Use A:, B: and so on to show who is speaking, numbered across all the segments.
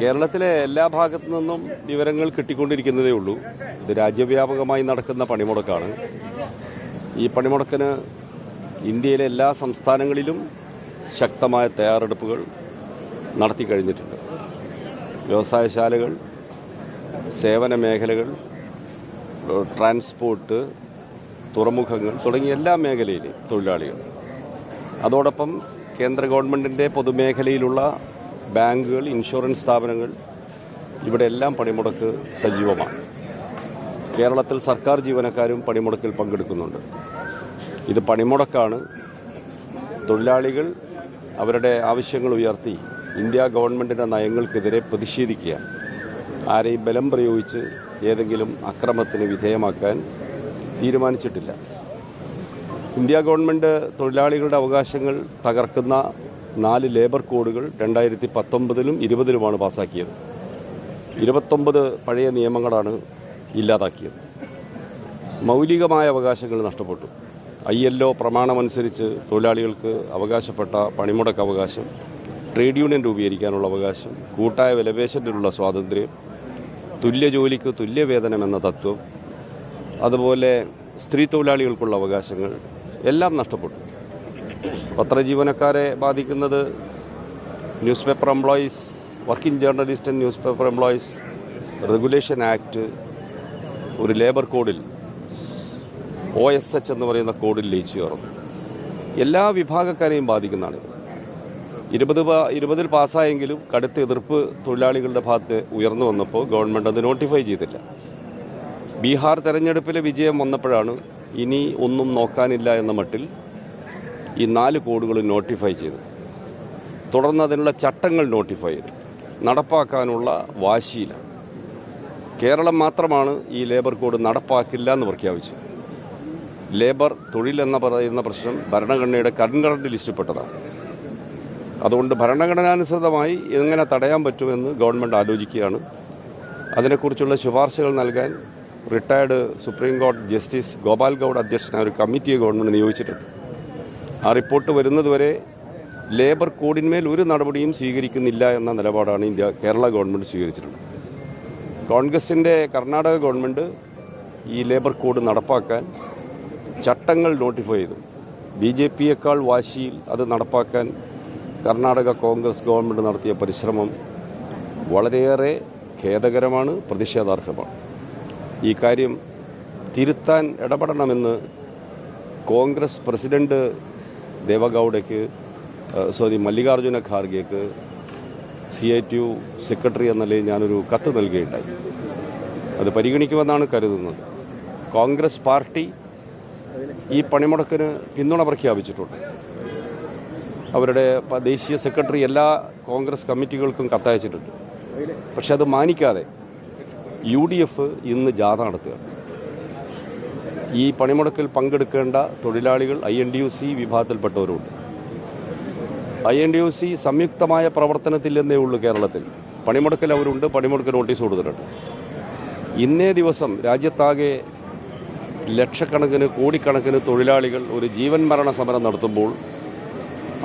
A: കേരളത്തിലെ എല്ലാ ഭാഗത്തു നിന്നും വിവരങ്ങൾ കിട്ടിക്കൊണ്ടിരിക്കുന്നതേ ഉള്ളൂ. ഇത് രാജ്യവ്യാപകമായി നടക്കുന്ന പണിമുടക്കാണ്. ഈ പണിമുടക്കിന് ഇന്ത്യയിലെ എല്ലാ സംസ്ഥാനങ്ങളിലും ശക്തമായ തയ്യാറെടുപ്പുകൾ നടത്തി കഴിഞ്ഞിട്ടുണ്ട്. വ്യവസായശാലകൾ, സേവന മേഖലകൾ, ട്രാൻസ്പോർട്ട്, തുറമുഖങ്ങൾ തുടങ്ങിയ എല്ലാ മേഖലയിലെയും തൊഴിലാളികൾ, അതോടൊപ്പം കേന്ദ്ര ഗവൺമെൻറ്റിൻ്റെ പൊതുമേഖലയിലുള്ള ബാങ്കുകൾ, ഇൻഷുറൻസ് സ്ഥാപനങ്ങൾ, ഇവിടെ എല്ലാം പണിമുടക്ക് സജീവമാണ്. കേരളത്തിൽ സർക്കാർ ജീവനക്കാരും പണിമുടക്കിൽ പങ്കെടുക്കുന്നുണ്ട്. ഇത് പണിമുടക്കാണ്. തൊഴിലാളികൾ അവരുടെ ആവശ്യങ്ങൾ ഉയർത്തി ഇന്ത്യ ഗവൺമെൻറ്റിൻ്റെ നയങ്ങൾക്കെതിരെ പ്രതിഷേധിക്കുക. ആരെയും ബലം പ്രയോഗിച്ച് ഏതെങ്കിലും അക്രമത്തിന് വിധേയമാക്കാൻ തീരുമാനിച്ചിട്ടില്ല. ഇന്ത്യ ഗവൺമെൻറ് തൊഴിലാളികളുടെ അവകാശങ്ങൾ തകർക്കുന്ന 4 ലേബർ കോഡുകൾ 2019-ലും 20-ലുമാണ് പാസാക്കിയത്. 29 പഴയ നിയമങ്ങളാണ് ഇല്ലാതാക്കിയത്. മൗലികമായ അവകാശങ്ങൾ നഷ്ടപ്പെട്ടു. ILO പ്രമാണമനുസരിച്ച് തൊഴിലാളികൾക്ക് അവകാശപ്പെട്ട പണിമുടക്ക് അവകാശം, ട്രേഡ് യൂണിയൻ രൂപീകരിക്കാനുള്ള അവകാശം, കൂട്ടായ വിലപേശലിനുള്ള സ്വാതന്ത്ര്യം, തുല്യ ജോലിക്ക് തുല്യവേതനം എന്ന തത്വം, അതുപോലെ സ്ത്രീ തൊഴിലാളികൾക്കുള്ള അവകാശങ്ങൾ എല്ലാം നഷ്ടപ്പെട്ടു. പത്രജീവനക്കാരെ ബാധിക്കുന്നത് news paper employees, working journalist and news paper employees regulation act ഒരു ലേബർ കോഡിൽ OSH എന്ന് പറയുന്ന കോഡിൽ ലയിച്ചു ചേർന്നു. എല്ലാ വിഭാഗക്കാരെയും ബാധിക്കുന്നതാണ്. 20-ൽ പാസ്സായെങ്കിലും കടുത്ത എതിർപ്പ് തൊഴിലാളികളുടെ ഭാഗത്ത് ഉയർന്നു വന്നപ്പോൾ ഗവൺമെൻറ് അത് നോട്ടിഫൈ ചെയ്തില്ല. ബീഹാർ തെരഞ്ഞെടുപ്പിലെ വിജയം വന്നപ്പോഴാണ് ഇനി ഒന്നും നോക്കാനില്ല എന്ന മട്ടിൽ ഈ 4 കോഡുകൾ നോട്ടിഫൈ ചെയ്തു. തുടർന്ന് അതിനുള്ള ചട്ടങ്ങൾ നോട്ടിഫൈ ചെയ്തു. നടപ്പാക്കാനുള്ള വാശിയിലാണ്. കേരളം മാത്രമാണ് ഈ ലേബർ കോഡ് നടപ്പാക്കില്ല എന്ന് പ്രഖ്യാപിച്ചു. ലേബർ തൊഴിൽ എന്ന് പറയുന്ന പ്രശ്നം ഭരണഘടനയുടെ കൺകറന്റ് ലിസ്റ്റിൽപ്പെട്ടതാണ്. അതുകൊണ്ട് ഭരണഘടനാനുസൃതമായി എങ്ങനെ തടയാൻ പറ്റുമെന്ന് ഗവൺമെൻറ് ആലോചിക്കുകയാണ്. അതിനെക്കുറിച്ചുള്ള ശുപാർശകൾ നൽകാൻ റിട്ടയർഡ് സുപ്രീം കോടതി ജസ്റ്റിസ് ഗോപാൽ ഗൌഡ് അധ്യക്ഷനായ ഒരു കമ്മിറ്റിയെ ഗവൺമെൻറ് നിയോഗിച്ചിട്ടുണ്ട്. ആ റിപ്പോർട്ട് വരുന്നതുവരെ ലേബർ കോഡിന്മേൽ ഒരു നടപടിയും സ്വീകരിക്കുന്നില്ല എന്ന നിലപാടാണ് കേരള ഗവൺമെൻറ് സ്വീകരിച്ചിട്ടുള്ളത്. കോൺഗ്രസിൻ്റെ കർണാടക ഗവൺമെൻറ് ഈ ലേബർ കോഡ് നടപ്പാക്കാൻ ചട്ടങ്ങൾ നോട്ടിഫൈ ചെയ്തു. BJPയേക്കാൾ വാശിയിൽ അത് നടപ്പാക്കാൻ കർണാടക കോൺഗ്രസ് ഗവൺമെൻറ് നടത്തിയ പരിശ്രമം വളരെയേറെ ഖേദകരമാണ്, പ്രതിഷേധാർഹമാണ്. ഈ കാര്യം തിരുത്താൻ ഇടപെടണമെന്ന് കോൺഗ്രസ് പ്രസിഡന്റ് ദേവഗൌഡയ്ക്ക് മല്ലികാർജുന ഖാർഗെക്ക് CITU സെക്രട്ടറി എന്ന നിലയിൽ ഞാനൊരു കത്ത് നൽകുകയുണ്ടായി. അത് പരിഗണിക്കുമെന്നാണ് കരുതുന്നത്. കോൺഗ്രസ് പാർട്ടി ഈ പണിമുടക്കിന് പിന്തുണ പ്രഖ്യാപിച്ചിട്ടുണ്ട്. അവരുടെ ദേശീയ സെക്രട്ടറി എല്ലാ കോൺഗ്രസ് കമ്മിറ്റികൾക്കും കത്തയച്ചിട്ടുണ്ട്. പക്ഷെ അത് മാനിക്കാതെ UDF ഇന്ന് ജാഥ നടത്തുകയാണ്. ഈ പണിമുടക്കിൽ പങ്കെടുക്കേണ്ട തൊഴിലാളികൾ INTUC വിഭാഗത്തിൽപ്പെട്ടവരുണ്ട്. INTUC സംയുക്തമായ പ്രവർത്തനത്തില്ലെന്നേ ഉള്ളൂ കേരളത്തിൽ. പണിമുടക്കിൽ അവരുണ്ട്, പണിമുടക്ക് നോട്ടീസ് കൊടുത്തിട്ടുണ്ട്. ഇന്നേ ദിവസം രാജ്യത്താകെ ലക്ഷക്കണക്കിന് കോടിക്കണക്കിന് തൊഴിലാളികൾ ഒരു ജീവൻ മരണ സമരം നടത്തുമ്പോൾ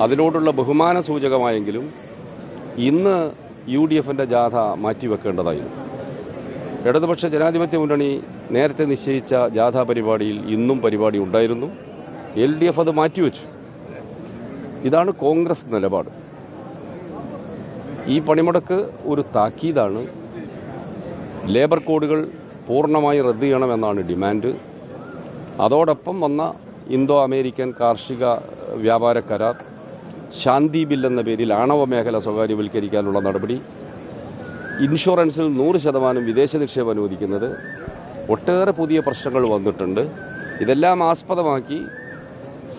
A: അതിനോടുള്ള ബഹുമാന സൂചകമായെങ്കിലും ഇന്ന് UDFന്റെ ജാഥ മാറ്റിവെക്കേണ്ടതായിരുന്നു. ഇടതുപക്ഷ ജനാധിപത്യ മുന്നണി നേരത്തെ നിശ്ചയിച്ച ജാഥാ പരിപാടിയിൽ ഇന്നും പരിപാടി ഉണ്ടായിരുന്നു. LDF അത് മാറ്റിവെച്ചു. ഇതാണ് കോൺഗ്രസ് നിലപാട്. ഈ പണിമുടക്ക് ഒരു താക്കീതാണ്. ലേബർ കോഡുകൾ പൂർണ്ണമായി റദ്ദ് ചെയ്യണമെന്നാണ് ഡിമാൻഡ്. അതോടൊപ്പം വന്ന ഇന്തോ അമേരിക്കൻ കാർഷിക വ്യാപാര കരാർ, ശാന്തി ബിൽ എന്ന പേരിൽ ആണവ മേഖല സ്വകാര്യവൽക്കരിക്കാനുള്ള നടപടി, ഇൻഷുറൻസിൽ 100% വിദേശ നിക്ഷേപം അനുവദിക്കുന്നത്, ഒട്ടേറെ പുതിയ പ്രശ്നങ്ങൾ വന്നിട്ടുണ്ട്. ഇതെല്ലാം ആസ്പദമാക്കി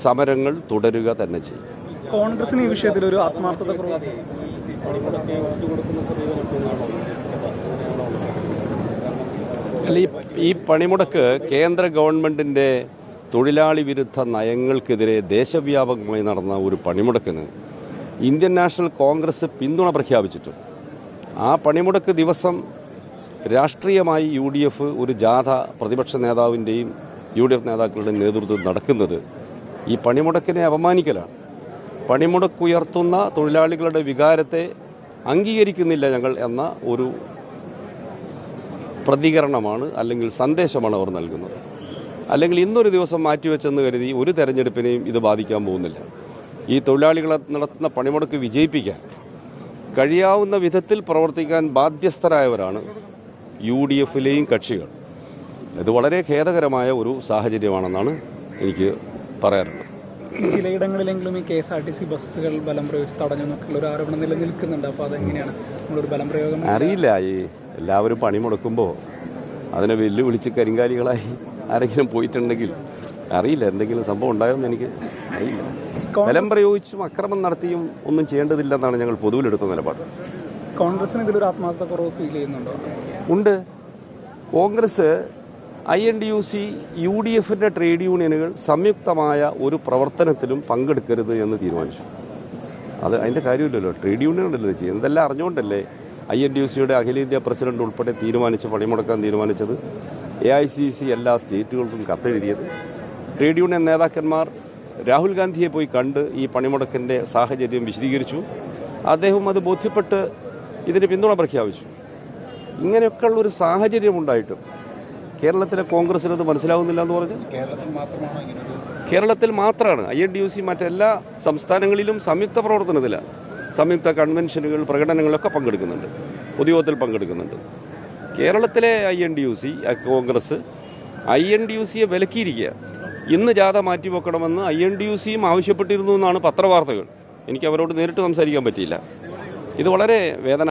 A: സമരങ്ങൾ തുടരുക തന്നെ ചെയ്യും.
B: കോൺഗ്രസിന് ഈ വിഷയത്തിൽ ഒരു ആത്മാർത്ഥത
A: അല്ല, ഈ പണിമുടക്ക് കേന്ദ്ര ഗവൺമെൻറ്റിൻ്റെ തൊഴിലാളി വിരുദ്ധ നയങ്ങൾക്കെതിരെ ദേശവ്യാപകമായി നടന്ന ഒരു പണിമുടക്കിന് ഇന്ത്യൻ നാഷണൽ കോൺഗ്രസ് പിന്തുണ പ്രഖ്യാപിച്ചിട്ടുണ്ട്. ആ പണിമുടക്ക് ദിവസം രാഷ്ട്രീയമായി UDF ഒരു ജാഥ പ്രതിപക്ഷ നേതാവിൻ്റെയും UDF നേതാക്കളുടെയും നേതൃത്വത്തിൽ നടക്കുന്നത് ഈ പണിമുടക്കിനെ അപമാനിക്കലാണ്. പണിമുടക്കുയർത്തുന്ന തൊഴിലാളികളുടെ വികാരത്തെ അംഗീകരിക്കുന്നില്ല ഞങ്ങൾ എന്ന ഒരു പ്രതികരണമാണ് അല്ലെങ്കിൽ സന്ദേശമാണ് അവർ നൽകുന്നത്. അല്ലെങ്കിൽ ഇന്നൊരു ദിവസം മാറ്റിവെച്ചെന്ന് കരുതി ഒരു തെരഞ്ഞെടുപ്പിനെയും ഇത് ബാധിക്കാൻ പോകുന്നില്ല. ഈ തൊഴിലാളികളെ നടത്തുന്ന പണിമുടക്ക് വിജയിപ്പിക്കാൻ കഴിയാവുന്ന വിധത്തിൽ പ്രവർത്തിക്കാൻ ബാധ്യസ്ഥരായവരാണ് UDF-ലെയും കക്ഷികൾ. ഇത് വളരെ ഖേദകരമായ ഒരു സാഹചര്യമാണെന്നാണ് എനിക്ക് പറയാറുള്ളത്.
B: ചിലയിടങ്ങളിലെങ്കിലും ഈ KSRTC ബസ്സുകൾ ബലം പ്രയോഗിച്ച് തടഞ്ഞു എന്നൊക്കെയുള്ള ഒരു ആരോപണം നിലനിൽക്കുന്നുണ്ട്. അപ്പോൾ അതെങ്ങനെയാണ് നമ്മളൊരു ബലം പ്രയോഗം?
A: അറിയില്ല. ഈ എല്ലാവരും പണിമുടക്കുമ്പോൾ അതിനെ വെല്ലുവിളിച്ച് കരിങ്കാലികളായി ആരെങ്കിലും പോയിട്ടുണ്ടെങ്കിൽ അറിയില്ല, എന്തെങ്കിലും സംഭവം ഉണ്ടായോന്ന് എനിക്ക് അറിയില്ല. ബലം പ്രയോഗിച്ചും അക്രമം നടത്തിയും ഒന്നും ചെയ്യേണ്ടതില്ലെന്നാണ് ഞങ്ങൾ പൊതുവിലെടുത്ത നിലപാട്.
B: കോൺഗ്രസിന് ഇതിലൊരു ആത്മാർത്ഥതക്കുറവ് ഫീൽ ചെയ്യുന്നുണ്ടോ?
A: ഉണ്ട്. കോൺഗ്രസ്, INTUC, UDF-ന്റെ ട്രേഡ് യൂണിയനുകൾ സംയുക്തമായ ഒരു പ്രവർത്തനത്തിലും പങ്കെടുക്കരുത് എന്ന് തീരുമാനിച്ചു. അതിൻ്റെ കാര്യമില്ലല്ലോ, ട്രേഡ് യൂണിയനുകളല്ലേ ചെയ്യുന്നത്. ഇതെല്ലാം അറിഞ്ഞുകൊണ്ടല്ലേ INTUC-യുടെ അഖിലേന്ത്യാ പ്രസിഡന്റ് ഉൾപ്പെടെ പണിമുടക്കാൻ തീരുമാനിച്ചത്. AICC എല്ലാ സ്റ്റേറ്റുകൾക്കും കത്തെഴുതിയത്. ട്രേഡ് യൂണിയൻ നേതാക്കന്മാർ രാഹുൽ ഗാന്ധിയെ പോയി കണ്ട് ഈ പണിമുടക്കിൻ്റെ സാഹചര്യം വിശദീകരിച്ചു. അദ്ദേഹം അത് ബോധ്യപ്പെട്ട് ഇതിന് പിന്തുണ പ്രഖ്യാപിച്ചു. ഇങ്ങനെയൊക്കെയുള്ളൊരു സാഹചര്യമുണ്ടായിട്ടും കേരളത്തിലെ കോൺഗ്രസിന് അത് മനസ്സിലാവുന്നില്ല എന്ന് പറഞ്ഞു. കേരളത്തിൽ മാത്രമാണ്. INTUC മറ്റെല്ലാ സംസ്ഥാനങ്ങളിലും സംയുക്ത പ്രവർത്തനത്തിലാണ്. സംയുക്ത കൺവെൻഷനുകൾ, പ്രകടനങ്ങളൊക്കെ പങ്കെടുക്കുന്നുണ്ട്, പൊതുയോഗത്തിൽ പങ്കെടുക്കുന്നുണ്ട്. കേരളത്തിലെ INTUC, കോൺഗ്രസ് INTUC-യെ വിലക്കിയിരിക്കുക. ഇന്ന് ജാഥ മാറ്റിവെക്കണമെന്ന് INTUC-യും ആവശ്യപ്പെട്ടിരുന്നു എന്നാണ് പത്രവാർത്തകൾ. എനിക്ക് അവരോട് നേരിട്ട് സംസാരിക്കാൻ പറ്റിയില്ല. ഇത് വളരെ വേദന